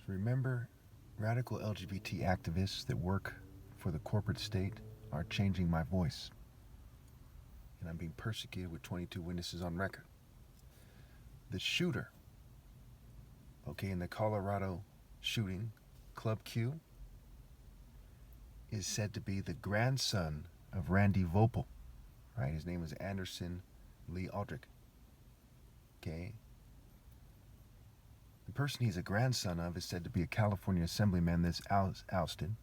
Remember, radical LGBT activists that work for the corporate state are changing my voice. And I'm being persecuted with 22 witnesses on record. The shooter, in the Colorado shooting, Club Q, is said to be the grandson of Randy Vopel, right? His name is Anderson Lee Aldrich. Okay? The person he's a grandson of is said to be a California assemblyman that's ousted,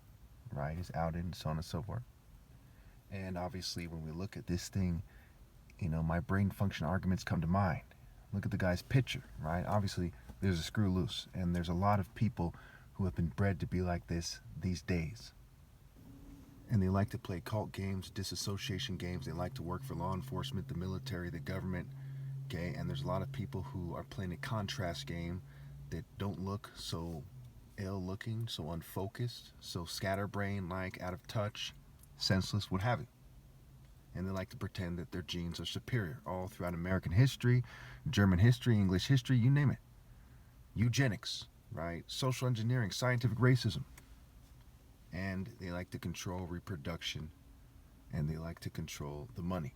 right? Is outed and so on and so forth. And obviously, when we look at this thing, my brain function arguments come to mind. Look at the guy's picture, right? Obviously, there's a screw loose, and there's a lot of people who have been bred to be like this these days. And they like to play cult games, disassociation games. They like to work for law enforcement, the military, the government, okay? And there's a lot of people who are playing a contrast game that don't look so ill-looking, so unfocused, so scatterbrain-like, out of touch, senseless, what have you. And they like to pretend that their genes are superior all throughout American history, German history, English history, you name it. Eugenics, right? Social engineering, scientific racism. And they like to control reproduction, and they like to control the money.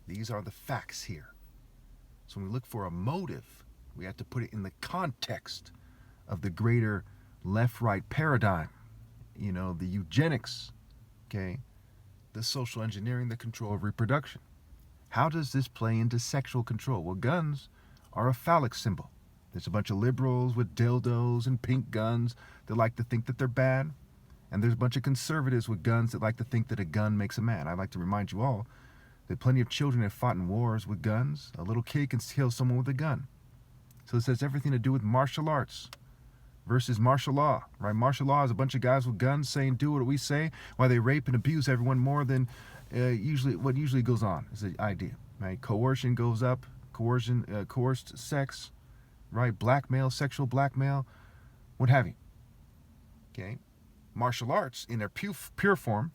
These are the facts here. So when we look for a motive, we have to put it in the context of the greater left-right paradigm, the eugenics, okay, the social engineering, the control of reproduction. How does this play into sexual control? Well, guns are a phallic symbol. There's a bunch of liberals with dildos and pink guns that like to think that they're bad, and there's a bunch of conservatives with guns that like to think that a gun makes a man. I'd like to remind you all that plenty of children have fought in wars with guns. A little kid can kill someone with a gun. So this has everything to do with martial arts versus martial law, right? Martial law is a bunch of guys with guns saying, do what we say, while they rape and abuse everyone more than what usually goes on is the idea, right? Coercion goes up, coerced sex, right? Blackmail, sexual blackmail, what have you, okay? Martial arts in their pure form,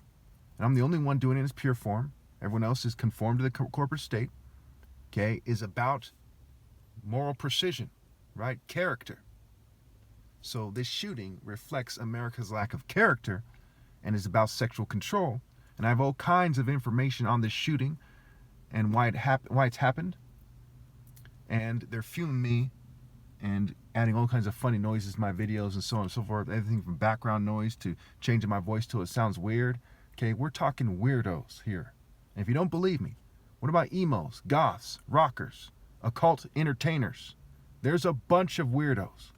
and I'm the only one doing it in its pure form, everyone else is conformed to the corporate state, okay, is about moral precision, right? Character. So this shooting reflects America's lack of character and is about sexual control. And I have all kinds of information on this shooting and why it's happened. And they're filming me and adding all kinds of funny noises to my videos and so on and so forth. Everything from background noise to changing my voice till it sounds weird. Okay, we're talking weirdos here. And if you don't believe me, what about emos, goths, rockers, occult entertainers? There's a bunch of weirdos.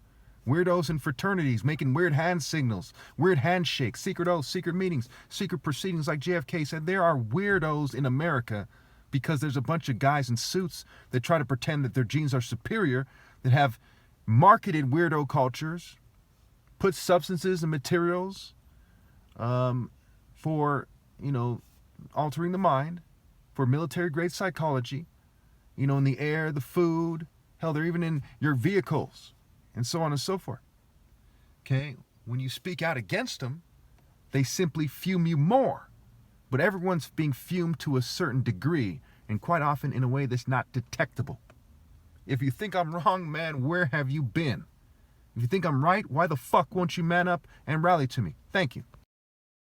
Weirdos in fraternities making weird hand signals, weird handshakes, secret oaths, secret meetings, secret proceedings like JFK said. There are weirdos in America because there's a bunch of guys in suits that try to pretend that their genes are superior, that have marketed weirdo cultures, put substances and materials for, altering the mind, for military-grade psychology, in the air, the food, hell, they're even in your vehicles, and so on and so forth. Okay? When you speak out against them, they simply fume you more. But everyone's being fumed to a certain degree, and quite often in a way that's not detectable. If you think I'm wrong, man, where have you been? If you think I'm right, why the fuck won't you man up and rally to me? Thank you.